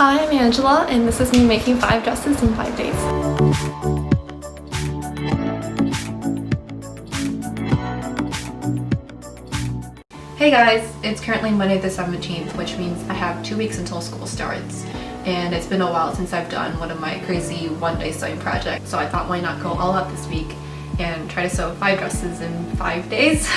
Hi, I'm Angela, and this is me making 5 dresses in 5 days. Hey guys, it's currently Monday the 17th, which means I have 2 weeks until school starts. And it's been a while since I've done one of my crazy one-day sewing projects, so I thought why not go all out this week and try to sew 5 dresses in 5 days.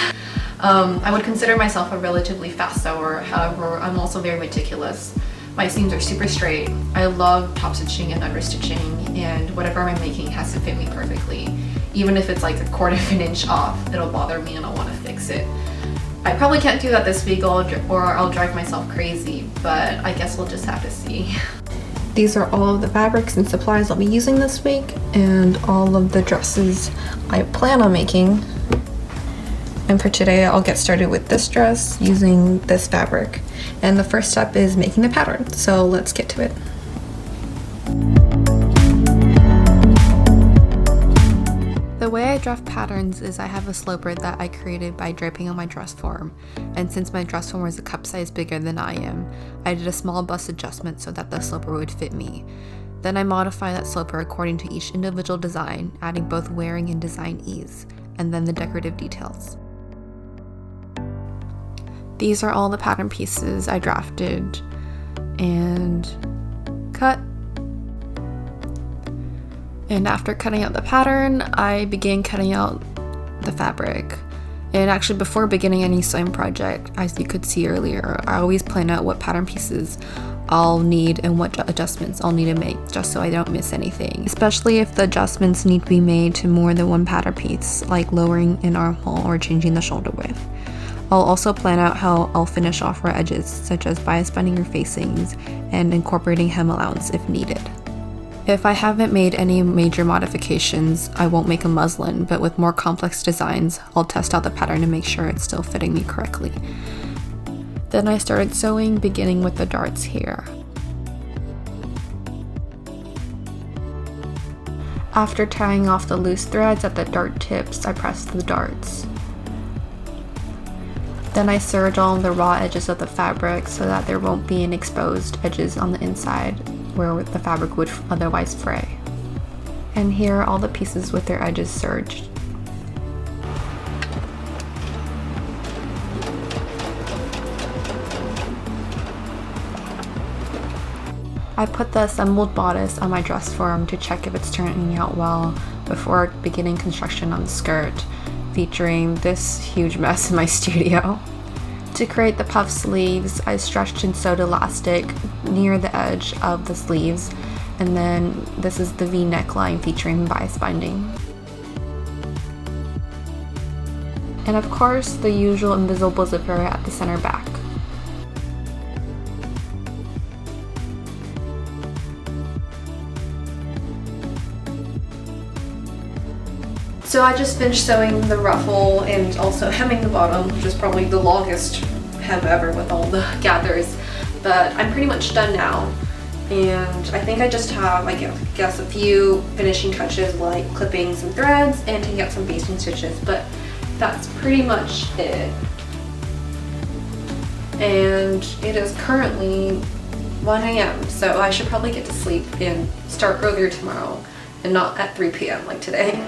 I would consider myself a relatively fast sewer, however, I'm also very meticulous. My seams are super straight. I love top stitching and under stitching, and whatever I'm making has to fit me perfectly. Even if it's like a quarter of an inch off, it'll bother me and I'll want to fix it. I probably can't do that this week or I'll drive myself crazy, but I guess we'll just have to see. These are all of the fabrics and supplies I'll be using this week, and all of the dresses I plan on making. And for today, I'll get started with this dress using this fabric. And the first step is making the pattern, so let's get to it. The way I draft patterns is I have a sloper that I created by draping on my dress form, and since my dress form was a cup size bigger than I am, I did a small bust adjustment so that the sloper would fit me. Then I modify that sloper according to each individual design, adding both wearing and design ease, and then the decorative details. These are all the pattern pieces I drafted and cut. And after cutting out the pattern, I began cutting out the fabric. And actually, before beginning any sewing project, as you could see earlier, I always plan out what pattern pieces I'll need and what adjustments I'll need to make, just so I don't miss anything. Especially if the adjustments need to be made to more than one pattern piece, like lowering an armhole or changing the shoulder width. I'll also plan out how I'll finish off our edges, such as bias binding your facings and incorporating hem allowance if needed. If I haven't made any major modifications, I won't make a muslin, but with more complex designs, I'll test out the pattern to make sure it's still fitting me correctly. Then I started sewing, beginning with the darts here. After tying off the loose threads at the dart tips, I pressed the darts. Then I serged all the raw edges of the fabric so that there won't be any exposed edges on the inside where the fabric would otherwise fray. And here are all the pieces with their edges serged. I put the assembled bodice on my dress form to check if it's turning out well before beginning construction on the skirt, featuring this huge mess in my studio. To create the puff sleeves, I stretched and sewed elastic near the edge of the sleeves, and then this is the V neckline featuring bias binding. And of course, the usual invisible zipper at the center back. So I just finished sewing the ruffle and also hemming the bottom, which is probably the longest hem ever with all the gathers. But I'm pretty much done now. And I think I just have, I guess, a few finishing touches like clipping some threads and taking out some basting stitches, but that's pretty much it. And it is currently 1 a.m. so I should probably get to sleep and start earlier tomorrow and not at 3 p.m. like today.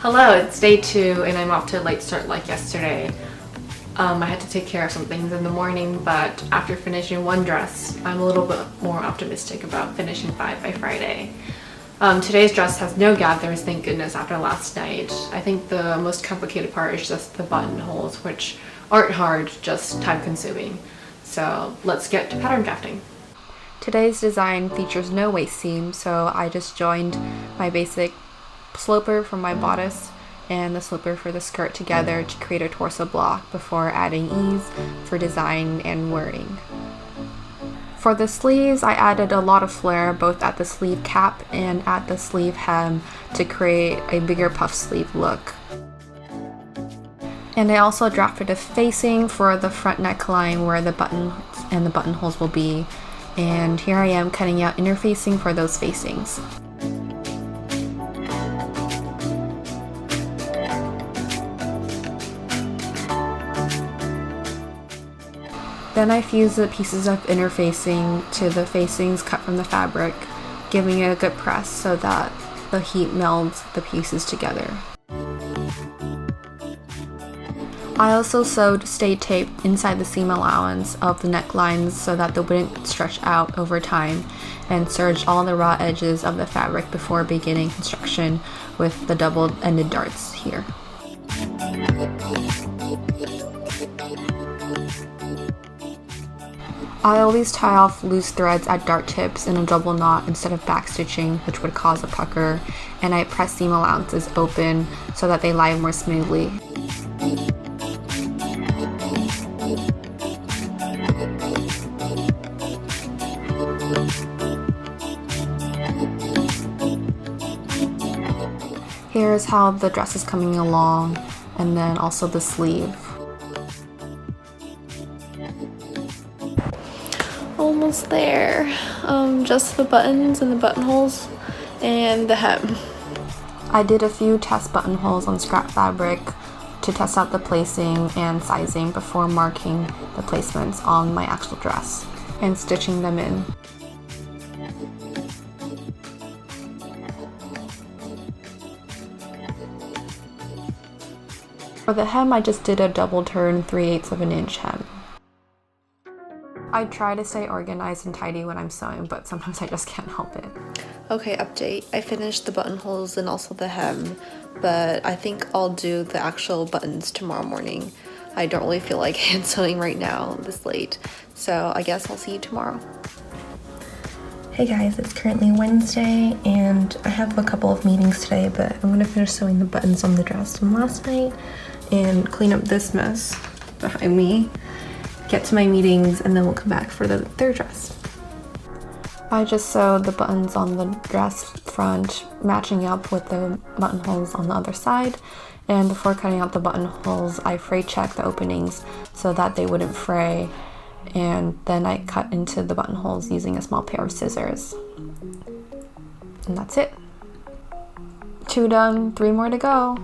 Hello, it's day 2 and I'm off to a late start like yesterday. I had to take care of some things in the morning, but after finishing one dress, I'm a little bit more optimistic about finishing 5 by Friday. Today's dress has no gathers, thank goodness, after last night. I think the most complicated part is just the buttonholes, which aren't hard, just time consuming. So let's get to pattern drafting. Today's design features no waist seam, so I just joined my basic sloper for my bodice and the slipper for the skirt together to create a torso block before adding ease for design and wearing. For the sleeves, I added a lot of flare both at the sleeve cap and at the sleeve hem to create a bigger puff sleeve look. And I also drafted a facing for the front neckline where the buttons and the buttonholes will be. And here I am cutting out inner facing for those facings. Then I fused the pieces of inner facing to the facings cut from the fabric, giving it a good press so that the heat melds the pieces together. I also sewed stay tape inside the seam allowance of the necklines so that they wouldn't stretch out over time, and serged all the raw edges of the fabric before beginning construction with the double-ended darts here. I always tie off loose threads at dart tips in a double knot instead of backstitching, which would cause a pucker, and I press seam allowances open so that they lie more smoothly. Here's how the dress is coming along, and then also the sleeve. Almost there. Just the buttons and the buttonholes and the hem. I did a few test buttonholes on scrap fabric to test out the placing and sizing before marking the placements on my actual dress and stitching them in. For the hem, I just did a double turn 3/8 of an inch hem. I try to stay organized and tidy when I'm sewing, but sometimes I just can't help it. Okay, update. I finished the buttonholes and also the hem, but I think I'll do the actual buttons tomorrow morning. I don't really feel like hand sewing right now this late, so I guess I'll see you tomorrow. Hey guys, it's currently Wednesday and I have a couple of meetings today, but I'm gonna finish sewing the buttons on the dress from last night and clean up this mess behind me, get to my meetings, and then we'll come back for the third dress. I just sewed the buttons on the dress front, matching up with the buttonholes on the other side, and before cutting out the buttonholes, I fray checked the openings so that they wouldn't fray, and then I cut into the buttonholes using a small pair of scissors. And that's it. 2 done, 3 more to go.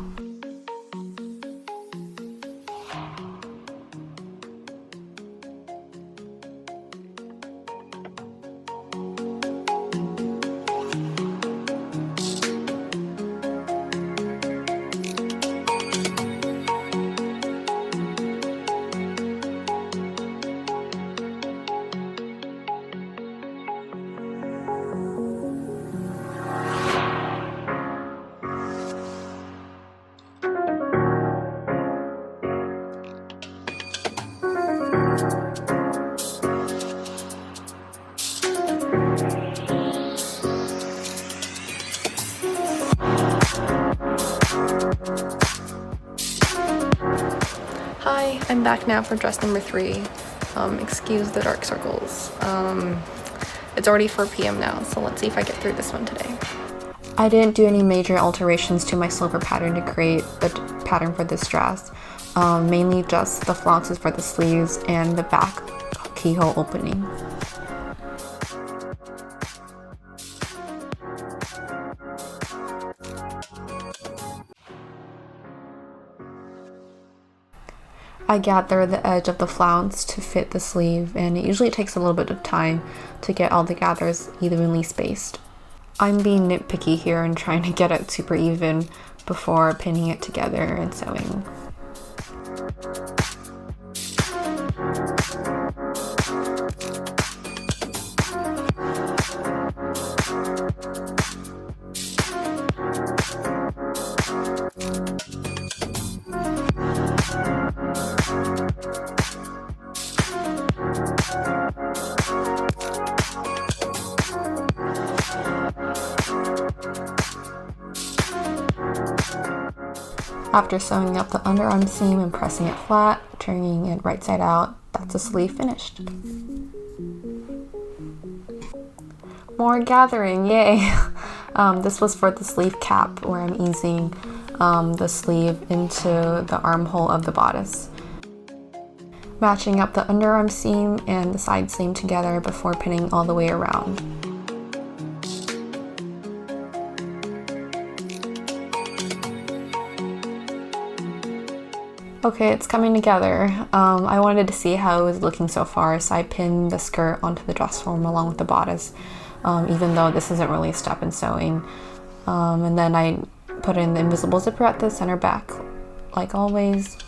Hi, I'm back now for dress number 3. Excuse the dark circles. It's already 4 p.m. now, so let's see if I get through this one today. I didn't do any major alterations to my sloper pattern to create the pattern for this dress. Mainly just the flounces for the sleeves and the back keyhole opening. I gather the edge of the flounce to fit the sleeve, and it usually takes a little bit of time to get all the gathers evenly spaced. I'm being nitpicky here and trying to get it super even before pinning it together and sewing. After sewing up the underarm seam and pressing it flat, turning it right side out, that's the sleeve finished. More gathering, yay! This was for the sleeve cap, where I'm easing the sleeve into the armhole of the bodice. Matching up the underarm seam and the side seam together before pinning all the way around. Okay, it's coming together. I wanted to see how it was looking so far, so I pinned the skirt onto the dress form along with the bodice, even though this isn't really a step in sewing. And then I put in the invisible zipper at the center back, like always.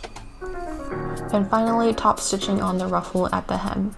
And finally, top stitching on the ruffle at the hem.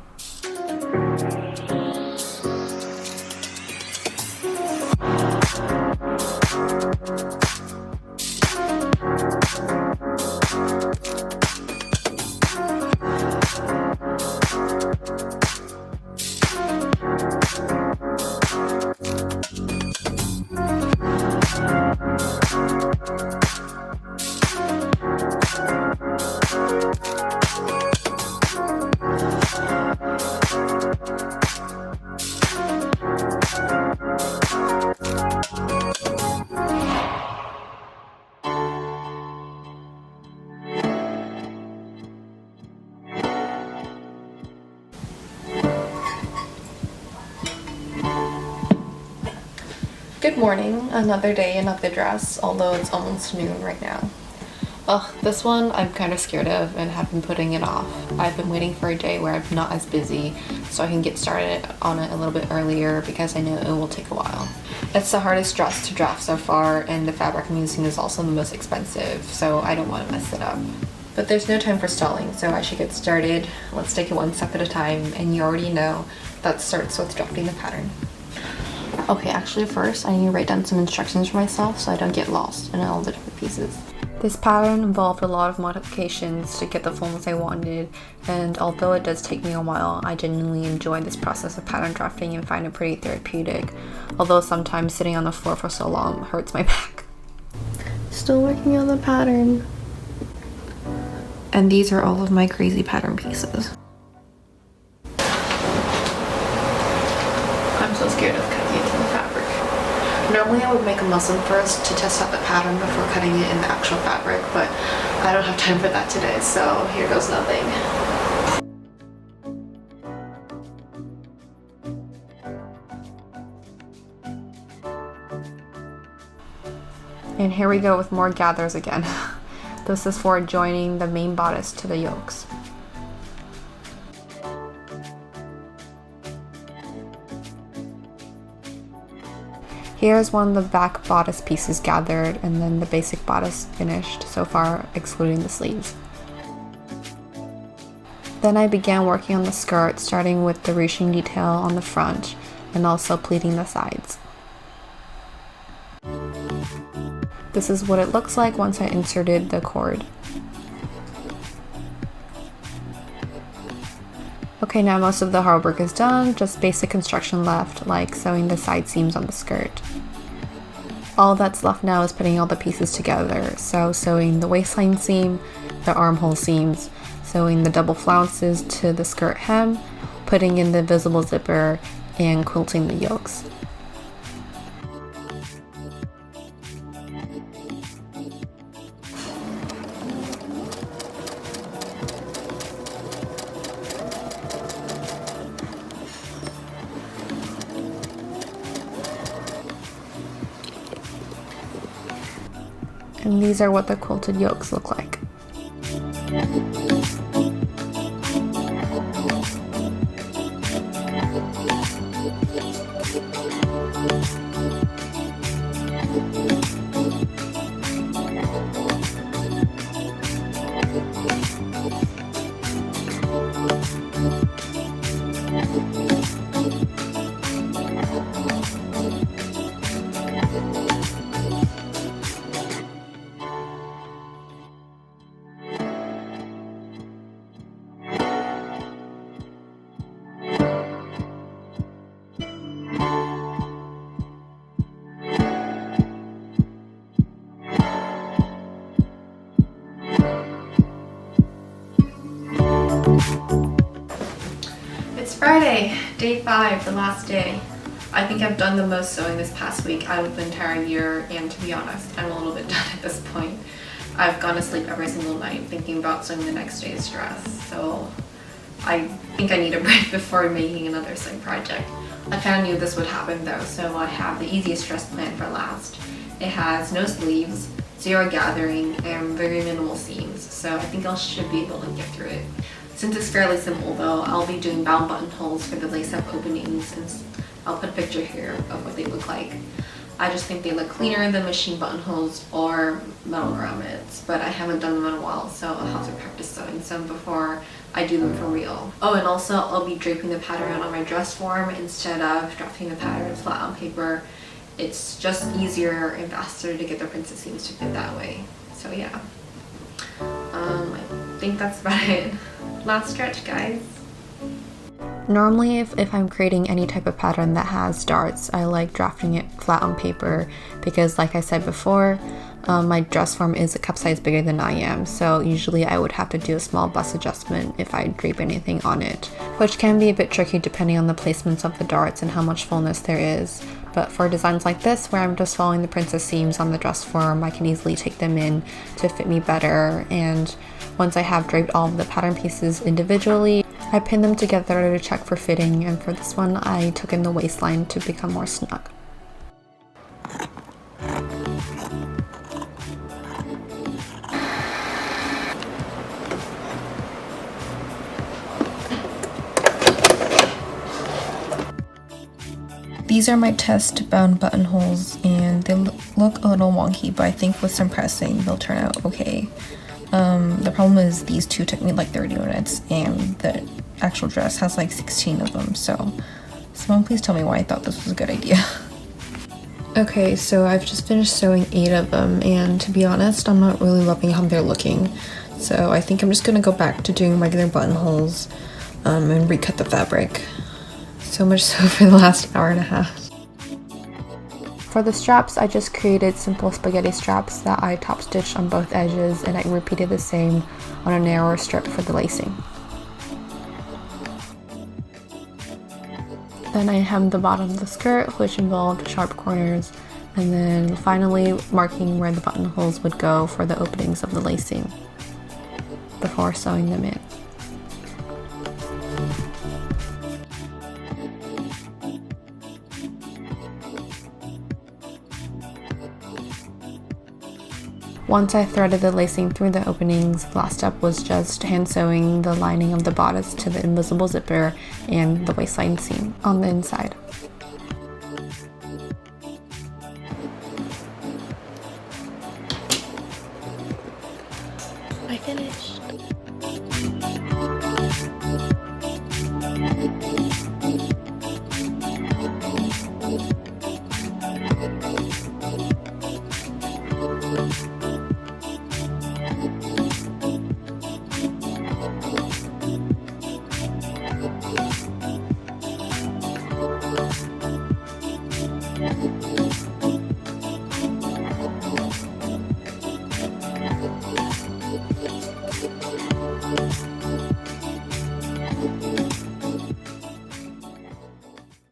Good morning, another day, another dress, although it's almost noon right now. Ugh, this one I'm kind of scared of and have been putting it off. I've been waiting for a day where I'm not as busy so I can get started on it a little bit earlier because I know it will take a while. It's the hardest dress to draft so far, and the fabric I'm using is also the most expensive, so I don't want to mess it up. But there's no time for stalling, so I should get started. Let's take it one step at a time, and you already know that starts with drafting the pattern. Okay, actually first I need to write down some instructions for myself so I don't get lost in all the different pieces. This pattern involved a lot of modifications to get the fullness I wanted, and although it does take me a while, I genuinely enjoy this process of pattern drafting and find it pretty therapeutic, although sometimes sitting on the floor for so long hurts my back. Still working on the pattern. And these are all of my crazy pattern pieces. I'm so scared of cutting into the fabric. Normally I would make a muslin first to test out the pattern before cutting it in the actual fabric, but I don't have time for that today, so here goes nothing. And here we go with more gathers again. This is for joining the main bodice to the yokes. Here's one of the back bodice pieces gathered, and then the basic bodice finished, so far excluding the sleeves. Then I began working on the skirt, starting with the ruching detail on the front, and also pleating the sides. This is what it looks like once I inserted the cord. Okay, now most of the hard work is done, just basic construction left, like sewing the side seams on the skirt. All that's left now is putting all the pieces together, so sewing the waistline seam, the armhole seams, sewing the double flounces to the skirt hem, putting in the visible zipper, and quilting the yokes. And these are what the quilted yokes look like. Friday, day 5, the last day. I think I've done the most sewing this past week out of the entire year, and to be honest, I'm a little bit done at this point. I've gone to sleep every single night thinking about sewing the next day's dress, so I think I need a break before making another sewing project. I kind of knew this would happen though, so I have the easiest dress planned for last. It has no sleeves, zero gathering, and very minimal seams, so I think I should be able to get through it. Since it's fairly simple though, I'll be doing bound buttonholes for the lace-up openings, and I'll put a picture here of what they look like. I just think they look cleaner than machine buttonholes or metal grommets, but I haven't done them in a while, so I'll have to practice sewing some before I do them for real. Oh, and also I'll be draping the pattern on my dress form instead of drafting the pattern flat on paper. It's just easier and faster to get the princess seams to fit that way. So yeah, I think that's about it. Last stretch, guys. Normally, if I'm creating any type of pattern that has darts, I like drafting it flat on paper because, like I said before, my dress form is a cup size bigger than I am, so usually I would have to do a small bust adjustment if I drape anything on it, which can be a bit tricky depending on the placements of the darts and how much fullness there is. But for designs like this, where I'm just following the princess seams on the dress form, I can easily take them in to fit me better, and once I have draped all of the pattern pieces individually, I pin them together to check for fitting, and for this one I took in the waistline to become more snug. These are my test bound buttonholes, and they look a little wonky, but I think with some pressing they'll turn out okay. The problem is these two took me like 30 minutes, and the actual dress has like 16 of them, so someone please tell me why I thought this was a good idea. Okay, so I've just finished sewing 8 of them, and to be honest, I'm not really loving how they're looking. So I think I'm just gonna go back to doing regular buttonholes and recut the fabric. So much so for the last hour and a half. For the straps, I just created simple spaghetti straps that I top stitched on both edges, and I repeated the same on a narrower strip for the lacing. Then I hemmed the bottom of the skirt, which involved sharp corners, and then finally marking where the buttonholes would go for the openings of the lacing before sewing them in. Once I threaded the lacing through the openings, the last step was just hand sewing the lining of the bodice to the invisible zipper and the waistline seam on the inside. I finished.